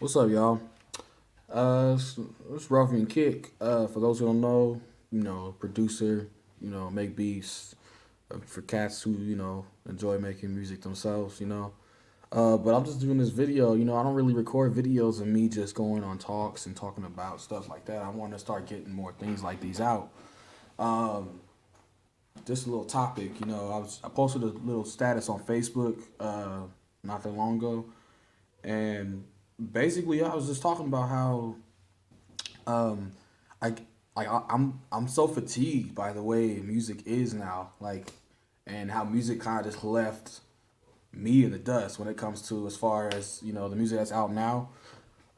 What's up, y'all? It's Ruffiankick. For those who don't know, producer, make beats for cats who, enjoy making music themselves, But I'm just doing this video, I don't really record videos of me just going on talks and talking about stuff like that. I want to start getting more things like these out. Um, just a little topic, I posted a little status on Facebook not that long ago, and basically I was just talking about how Um, I I'm so fatigued by the way music is now, and how music kind of just left me in the dust when it comes to as far as the music that's out now.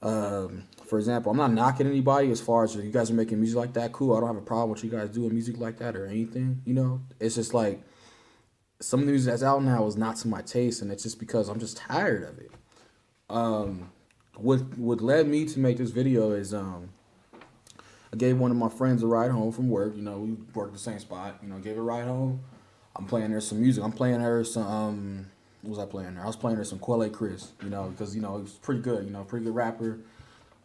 For example, I'm not knocking anybody as far as if you guys are making music like that. Cool, I don't have a problem with you guys doing music like that or anything. It's just like some of the music that's out now is not to my taste, and it's just because I'm just tired of it. Um, what led me to make this video is I gave one of my friends a ride home from work. We work the same spot. Gave her a ride home. I'm playing her some music. I'm playing her some. What was I playing her? I was playing her some Quelle Chris. Because he was pretty good. Pretty good rapper.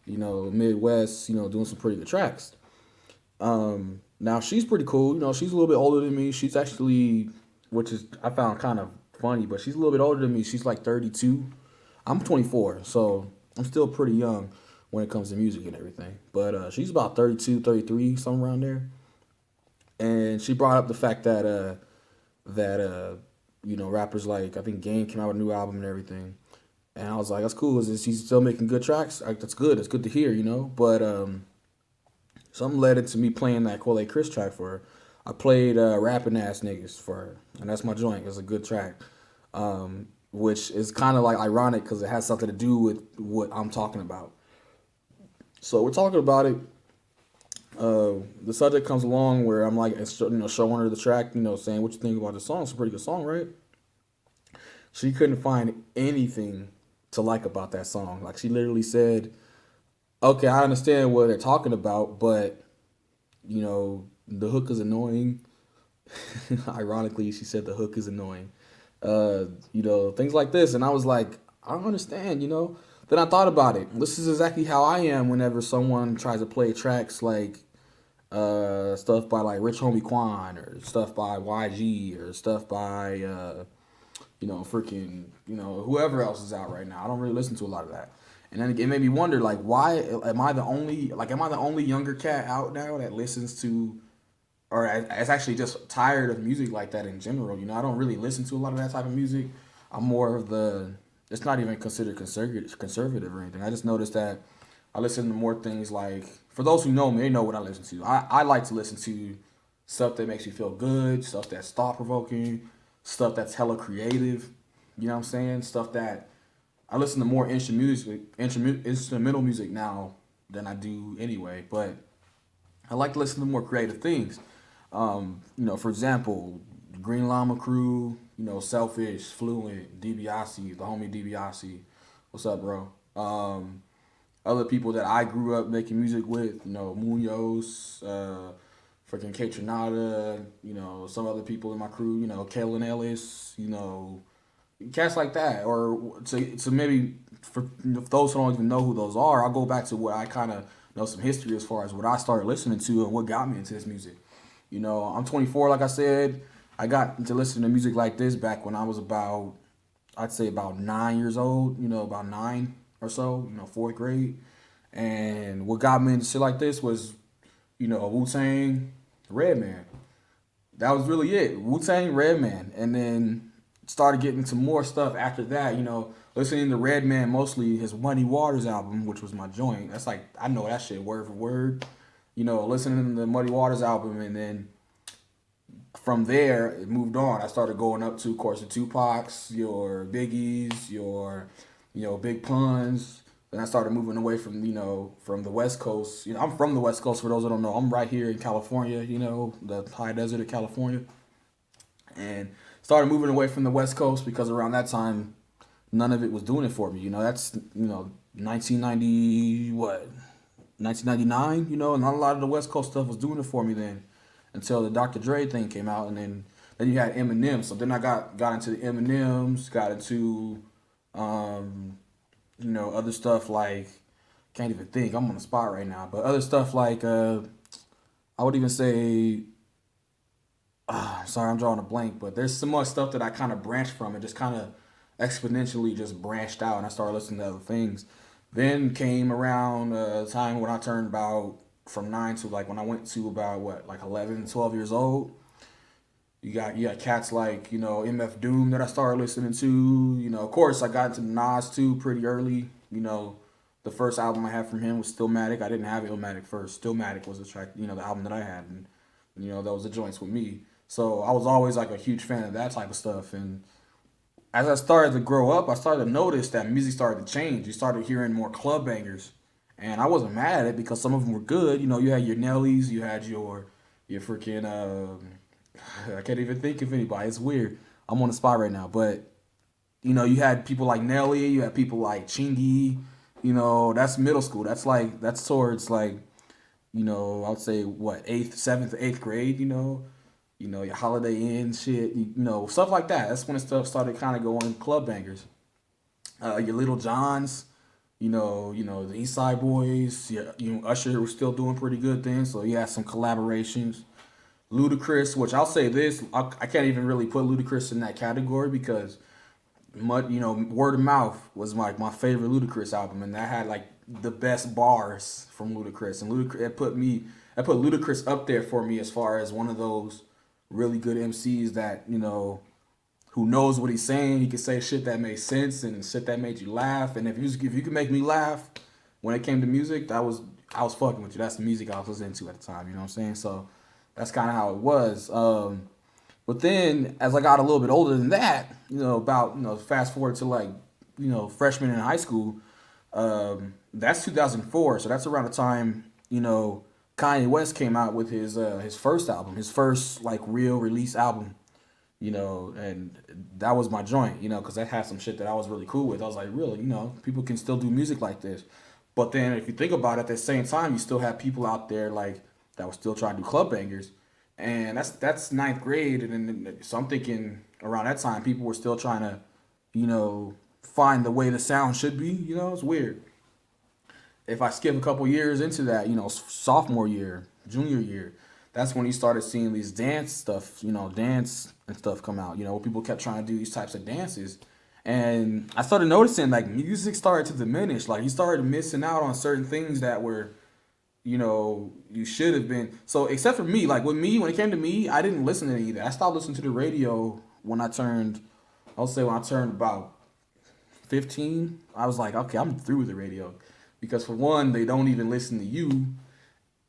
Midwest. Doing some pretty good tracks. Now she's pretty cool. She's a little bit older than me. She's actually, which is I found kind of funny, but she's a little bit older than me. She's like 32. I'm 24, so I'm still pretty young when it comes to music and everything. But she's about 32, 33, somewhere around there. And she brought up the fact that rappers like I think Game came out with a new album and everything. And I was like, that's cool. Is he's still making good tracks? That's good. It's good to hear. But something led into me playing that Quelle Chris track for her. I played Rapping Ass Niggas for her, and that's my joint. It's a good track. Which is kind of like ironic because it has something to do with what I'm talking about. So we're talking about it. The subject comes along where I'm like, showing her the track, saying what you think about the song. It's a pretty good song, right? She couldn't find anything to like about that song. Like she literally said, "Okay, I understand what they're talking about, but the hook is annoying." Ironically, she said the hook is annoying. Things like this, and I was like, I don't understand. Then I thought about it. This is exactly how I am whenever someone tries to play tracks like stuff by like Rich Homie Quan or stuff by YG or stuff by freaking whoever else is out right now. I don't really listen to a lot of that. And then it made me wonder, like, why am I the only younger cat out now that listens to or is actually just tired of music like that in general? I don't really listen to a lot of that type of music. I'm more of the it's not even considered conservative or anything. I just noticed that I listen to more things like, for those who know me, they know what I listen to. I like to listen to stuff that makes me feel good, stuff that's thought provoking, stuff that's hella creative. You know what I'm saying? Stuff that I listen to more instrumental music now than I do anyway. But I like to listen to more creative things. For example, Green Llama Crew, Selfish, Fluent, DiBiase, the homie DiBiase. What's up, bro? Other people that I grew up making music with, Munoz, freaking K Tronada, some other people in my crew, Kalen Ellis, cats like that. Or to maybe, for those who don't even know who those are, I'll go back to what I kind of know some history as far as what I started listening to and what got me into this music. I'm 24, like I said. I got into listening to music like this back when I was about, I'd say about 9 years old, about nine or so, fourth grade. And what got me into shit like this was, Wu-Tang, Redman. That was really it. Wu-Tang, Redman. And then started getting into more stuff after that, listening to Redman, mostly his Muddy Waters album, which was my joint. That's like, I know that shit word for word. Listening to the Muddy Waters album, and then from there it moved on. I started going up to, of course, the Tupac's, your Biggie's, your Big Puns. Then I started moving away from from the West Coast. I'm from the West Coast. For those that don't know, I'm right here in California. The high desert of California, and started moving away from the West Coast because around that time, none of it was doing it for me. That's 1990 what 1999. And not a lot of the West Coast stuff was doing it for me then, until the Dr. Dre thing came out, and then you had Eminem. So then I got into the Eminems, got into other stuff like can't even think. I'm on the spot right now, but other stuff like I would even say sorry, I'm drawing a blank, but there's so much stuff that I kind of branched from and just kind of exponentially just branched out, and I started listening to other things. Then came around a time when I turned about from 9 to like when I went to about what like 11, 12 years old. You got cats like MF Doom that I started listening to. Of course I got into Nas too pretty early. The first album I had from him was Stillmatic. I didn't have Illmatic first. Stillmatic was the track, the album that I had, and that was the joints with me. So I was always like a huge fan of that type of stuff. And as I started to grow up, I started to notice that music started to change. You started hearing more club bangers, and I wasn't mad at it because some of them were good. You had your Nellies, you had your freaking I can't even think of anybody. It's weird. I'm on the spot right now, but you had people like Nelly, you had people like Chingy. That's middle school. That's towards like I would say what eighth, seventh, eighth grade. Your Holiday Inn shit. Stuff like that. That's when the stuff started kind of going club bangers. Your Little Johns. The East Side Boys. Yeah, Usher was still doing pretty good things. So you had some collaborations. Ludacris, which I'll say this, I can't even really put Ludacris in that category because Word of Mouth was my favorite Ludacris album, and that had like the best bars from Ludacris, and Ludacris it put Ludacris up there for me as far as one of those really good MCs that who knows what he's saying. He could say shit that made sense and shit that made you laugh, and if you could make me laugh when it came to music, I was fucking with you. That's the music I was listening to at the time. You know what I'm saying? So that's kind of how it was. But then, as I got a little bit older than that, about fast forward to like freshman in high school, that's 2004. So that's around the time Kanye West came out with his first album, his first like real release album. And that was my joint. Because that had some shit that I was really cool with. I was like, really, people can still do music like this. But then, if you think about it, at the same time, you still have people out there like that were still trying to do club bangers. And that's ninth grade, and then so I'm thinking around that time people were still trying to, find the way the sound should be. It's weird. If I skip a couple years into that, sophomore year, junior year, that's when you started seeing these dance stuff, dance and stuff come out. Where people kept trying to do these types of dances, and I started noticing like music started to diminish. Like you started missing out on certain things that were you should have been. So except for me, like with me, when it came to me, I didn't listen to any of that. I stopped listening to the radio when I'll say when I turned about 15. I was like, okay, I'm through with the radio. Because for one, they don't even listen to you.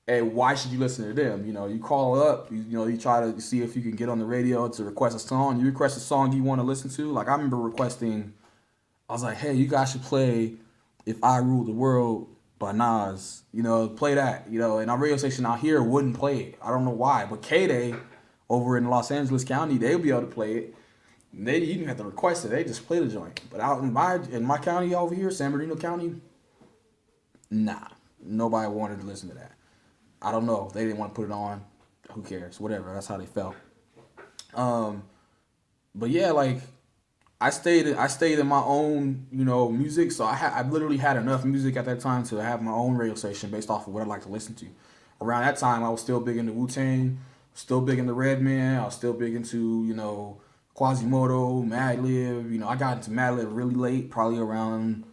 And why should you listen to them? You call up, you try to see if you can get on the radio to request a song. You request a song you want to listen to. Like I remember requesting, I was like, hey, you guys should play If I Ruled the World by Nas, play that, and our radio station out here wouldn't play it. I don't know why, but K-Day over in Los Angeles County, they'll be able to play it. They even have to request it. They just play the joint. But out in my county over here, San Bernardino County, nah, nobody wanted to listen to that. I don't know. They didn't want to put it on. Who cares? Whatever. That's how they felt. But yeah, like I stayed in my own, music. So I literally had enough music at that time to have my own radio station based off of what I like to listen to. Around that time, I was still big into Wu-Tang, still big into Redman. I was still big into, Quasimodo, Madlib. I got into Madlib really late, probably around,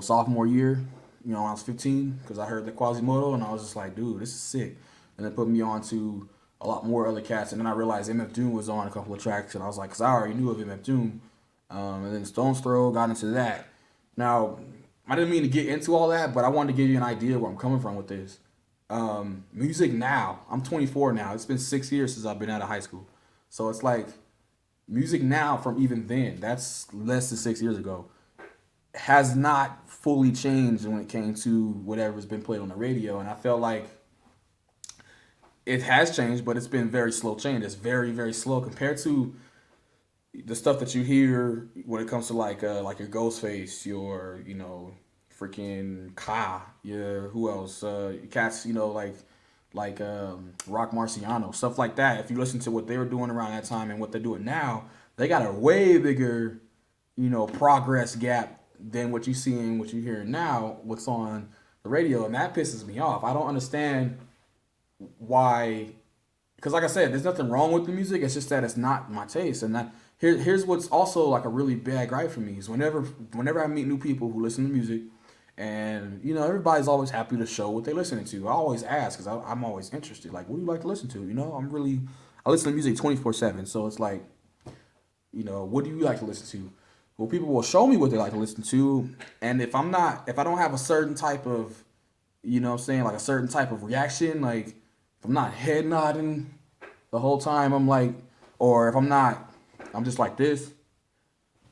sophomore year. When I was 15, because I heard the Quasimodo and I was just like, dude, this is sick. And it put me on to a lot more other cats. And then I realized MF Doom was on a couple of tracks, and I was like, because I already knew of MF Doom. And then Stone's Throw got into that. Now, I didn't mean to get into all that, but I wanted to give you an idea where I'm coming from with this. Music now, I'm 24 now. It's been 6 years since I've been out of high school. So it's like, music now from even then, that's less than 6 years ago, has not fully changed when it came to whatever's been played on the radio. And I felt like it has changed, but it's been very slow change. It's very, very slow compared to the stuff that you hear when it comes to like your Ghostface, your freaking Ka, yeah, who else? Cats, Rock Marciano, stuff like that. If you listen to what they were doing around that time and what they're doing now, they got a way bigger, progress gap than what you seeing, what you hearing now, what's on the radio, and that pisses me off. I don't understand why, because like I said, there's nothing wrong with the music. It's just that it's not my taste, and that here's what's also like a really bad gripe for me is whenever I meet new people who listen to music, and everybody's always happy to show what they're listening to. I always ask because I'm always interested. Like, what do you like to listen to? I listen to music 24/7, so it's like, what do you like to listen to? Well, people will show me what they like to listen to, and if I don't have a certain type of, what I'm saying, like a certain type of reaction, like if I'm not head nodding the whole time, I'm like, or if I'm not, I'm just like this,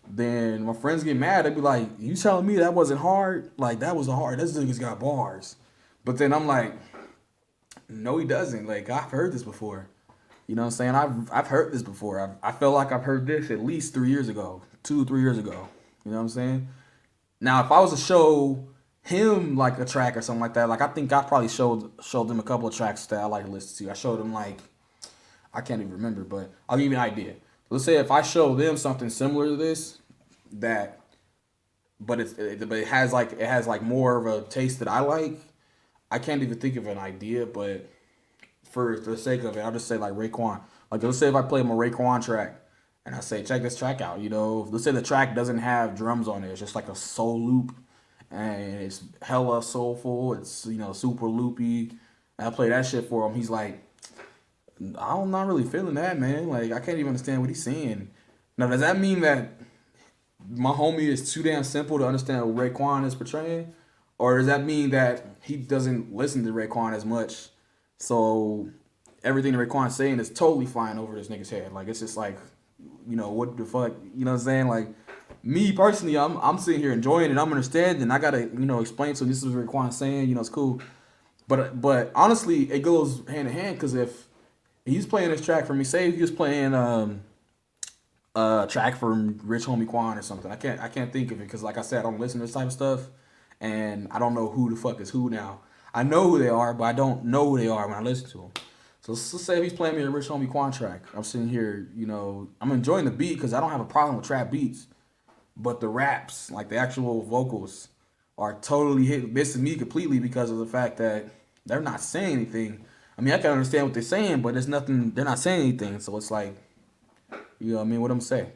then my friends get mad. They be like, "You telling me that wasn't hard? Like that was a hard. This nigga's got bars." But then I'm like, "No, he doesn't. Like I've heard this before. You know what I'm saying? I've heard this before. I feel like I've heard this at least 3 years ago, 2 3 years ago. You know what I'm saying? Now, if I was to show him like a track or something like that, like I think I probably showed him a couple of tracks that I like to listen to. I showed him like I can't even remember, but I'll give you an idea. Let's say if I show them something similar to this, that but it has like more of a taste that I like. I can't even think of an idea, but for the sake of it, I'll just say like Raekwon. Like let's say if I play him a Raekwon track and I say check this track out, let's say the track doesn't have drums on it, it's just like a soul loop and it's hella soulful, it's super loopy. And I play that shit for him. He's like, I'm not really feeling that, man. Like I can't even understand what he's saying. Now does that mean that my homie is too damn simple to understand what Raekwon is portraying? Or does that mean that he doesn't listen to Raekwon as much? So everything that Raekwon's saying is totally flying over this nigga's head. Like it's just like, what the fuck? You know what I'm saying? Like me personally, I'm sitting here enjoying it. I'm understanding. I gotta explain to him this is what Raekwon's saying. It's cool. But honestly, it goes hand in hand because if he's playing this track for me, say if he was playing track from Rich Homie Quan or something. I can't think of it because like I said, I don't listen to this type of stuff, and I don't know who the fuck is who now. I know who they are, but I don't know who they are when I listen to them. So let's say if he's playing me a Rich Homie Quan track, I'm sitting here, I'm enjoying the beat because I don't have a problem with trap beats, but the raps, like the actual vocals, are totally missing me completely because of the fact that they're not saying anything. I mean, I can understand what they're saying, but there's nothing. They're not saying anything, so it's like, you know what I mean? What I'm saying.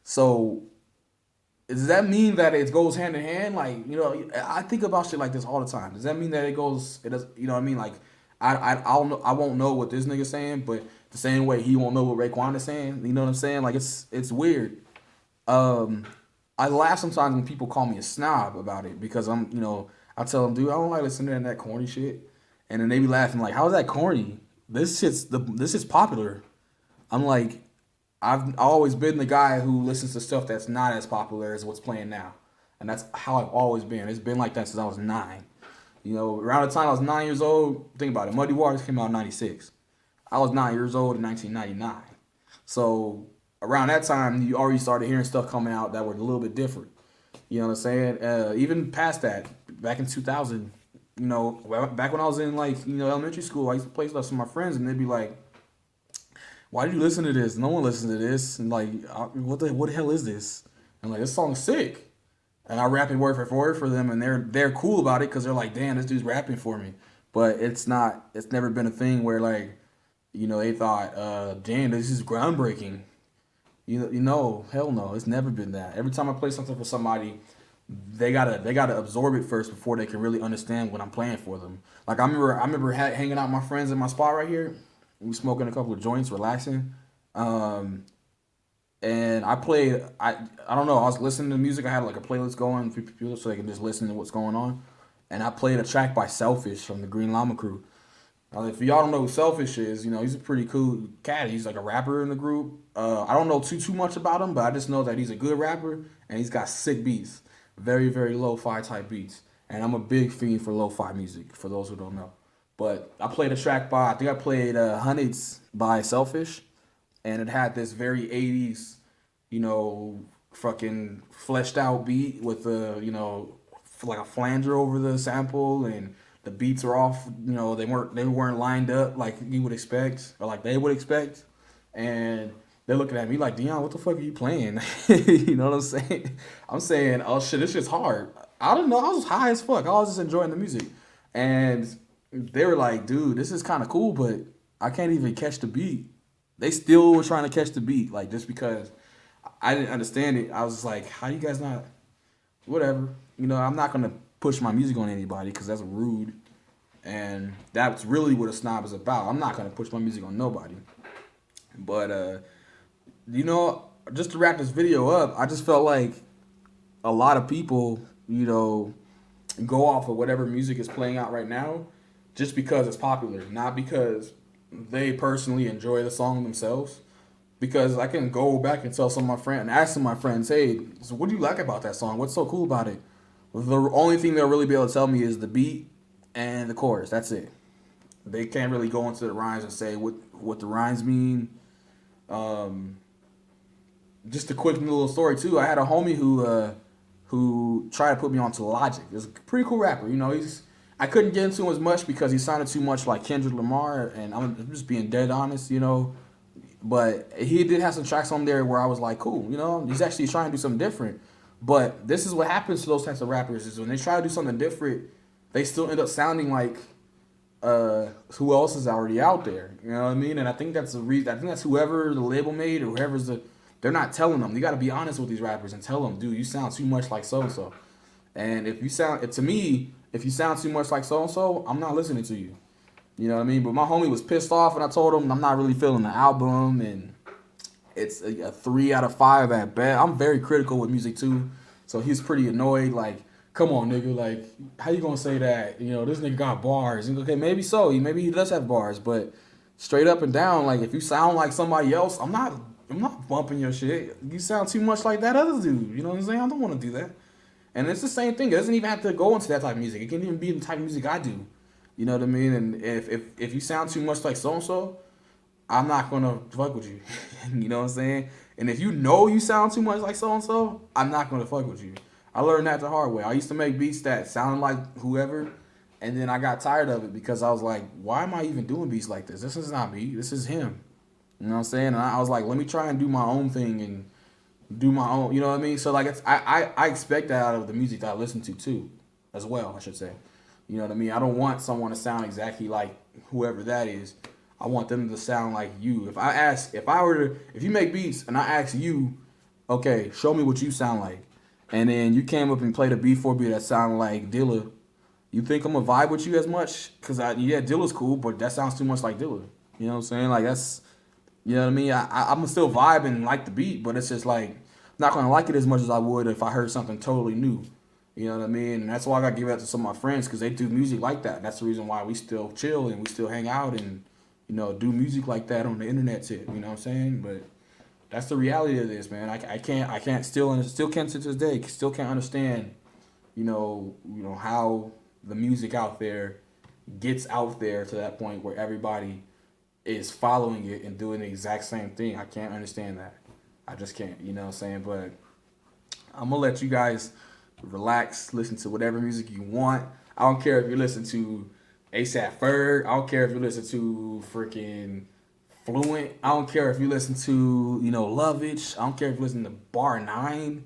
So does that mean that it goes hand in hand? Like, I think about shit like this all the time. Does that mean that it does, you know what I mean? Like, I won't know what this nigga's saying, but the same way he won't know what Raekwon is saying. You know what I'm saying? Like, it's weird. Um, I laugh sometimes when people call me a snob about it because I tell them, dude, I don't like listening to that corny shit. And then they be laughing like, how is that corny? This is popular. I'm like, I've always been the guy who listens to stuff that's not as popular as what's playing now, and that's how I've always been. It's been like that since I was 9. Around the time I was 9 years old, think about it. Muddy Waters came out in '96. I was 9 years old in 1999. So around that time, you already started hearing stuff coming out that were a little bit different. You know what I'm saying? Even past that, back in 2000, back when I was in like elementary school, I used to play stuff with my friends, and they'd be like, why do you listen to this? No one listens to this. And like, what the hell is this? And like, this song's sick. And I rap it word for word for them, and they're cool about it because they're like, damn, this dude's rapping for me. But it's not. It's never been a thing where like, they thought, damn, this is groundbreaking. Hell no, it's never been that. Every time I play something for somebody, they gotta absorb it first before they can really understand what I'm playing for them. Like I remember hanging out with my friends in my spot right here. We smoking a couple of joints, relaxing. Um, and I don't know, I was listening to music. I had like a playlist going for people so they can just listen to what's going on. And I played a track by Selfish from the Green Llama Crew. If y'all don't know who Selfish is, he's a pretty cool cat. He's like a rapper in the group. I don't know too much about him, but I just know that he's a good rapper and he's got sick beats, very very lo-fi type beats. And I'm a big fiend for lo-fi music. For those who don't know, but I played a track by I think I played Hundreds by Selfish, and it had this very '80s, you know, fucking fleshed out beat with like a flanger over the sample, and the beats are off. They weren't lined up like you would expect or like they would expect, and they're looking at me like, Dion, what the fuck are you playing? You know what I'm saying? I'm saying, oh shit, this shit's hard. I don't know. I was high as fuck. I was just enjoying the music, and they were like, dude, this is kind of cool, but I can't even catch the beat. They still were trying to catch the beat, like just because I didn't understand it. I was like, how you guys not? Whatever. You know, I'm not gonna push my music on anybody because that's rude, and that's really what a snob is about. I'm not gonna push my music on nobody. But you know, just to wrap this video up, I just felt like a lot of people, you know, go off of whatever music is playing out right now just because it's popular, not because they personally enjoy the song themselves. Because I can go back and tell some of my friends and ask some of my friends, hey, so what do you like about that song? What's so cool about it? The only thing they'll really be able to tell me is the beat and the chorus. That's it. They can't really go into the rhymes and say what the rhymes mean. Just a quick little story too. I had a homie who tried to put me onto Logic. He's a pretty cool rapper. You know, I couldn't get into him as much because he sounded too much like Kendrick Lamar, and I'm just being dead honest. You know, but he did have some tracks on there where I was like, cool. You know, he's actually trying to do something different. But this is what happens to those types of rappers is when they try to do something different, they still end up sounding like who else is already out there. You know what I mean? And I think that's the reason. I think that's whoever the label made or whoever's they're not telling them. You got to be honest with these rappers and tell them, dude, you sound too much like so and so. And if you sound, to me, if you sound too much like so and so, I'm not listening to you. You know what I mean? But my homie was pissed off, and I told him I'm not really feeling the album, and it's a 3 out of 5 at best. I'm very critical with music too, so he's pretty annoyed. Like, come on, nigga, like, how you gonna say that? You know, this nigga got bars. And okay, maybe so. Maybe he does have bars, but straight up and down, like, if you sound like somebody else, I'm not bumping your shit. You sound too much like that other dude. You know what I'm saying? I don't want to do that. And it's the same thing. It doesn't even have to go into that type of music. It can even be the type of music I do. You know what I mean? And if you sound too much like so and so, I'm not gonna fuck with you. You know what I'm saying? And if you know you sound too much like so and so, I'm not gonna fuck with you. I learned that the hard way. I used to make beats that sounded like whoever, and then I got tired of it because I was like, why am I even doing beats like this? This is not me. This is him. You know what I'm saying? And I was like, let me try and do my own thing and do my own. You know what I mean? So like, I expect that out of the music that I listen to too, as well. I should say. You know what I mean? I don't want someone to sound exactly like whoever that is. I want them to sound like you. If you make beats and I ask you, okay, show me what you sound like, and then you came up and played a beat for me that sounded like Dilla, you think I'm gonna vibe with you as much? Cause yeah, Dilla's cool, but that sounds too much like Dilla. You know what I'm saying? Like that's, you know what I mean? I'm gonna still vibe and like the beat, but it's just like not gonna like it as much as I would if I heard something totally new. You know what I mean? And that's why I got to give it to some of my friends because they do music like that. That's the reason why we still chill and we still hang out and, you know, do music like that on the internet tip. You know what I'm saying? But that's the reality of this, man. I can't still can't to this day still can't understand, you know how the music out there gets out there to that point where everybody is following it and doing the exact same thing. I can't understand that. I just can't. You know what I'm saying? But I'm gonna let you guys relax, listen to whatever music you want. I don't care if you listen to ASAP Ferg. I don't care if you listen to freaking Fluent. I don't care if you listen to, you know, Lovage. I don't care if you listen to Bar 9.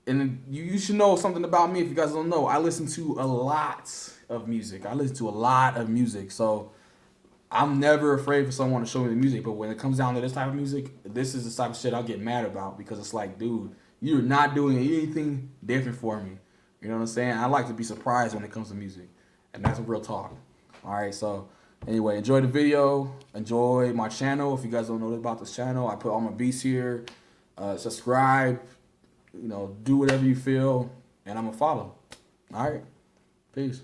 And you should know something about me if you guys don't know. I listen to a lot of music. I listen to a lot of music. So I'm never afraid for someone to show me the music. But when it comes down to this type of music, this is the type of shit I'll get mad about because it's like, dude, you're not doing anything different for me. You know what I'm saying? I like to be surprised when it comes to music. And that's real talk. All right, so anyway, enjoy the video. Enjoy my channel. If you guys don't know about this channel, I put all my beats here. Subscribe. You know, do whatever you feel. And I'm going to follow. All right, peace.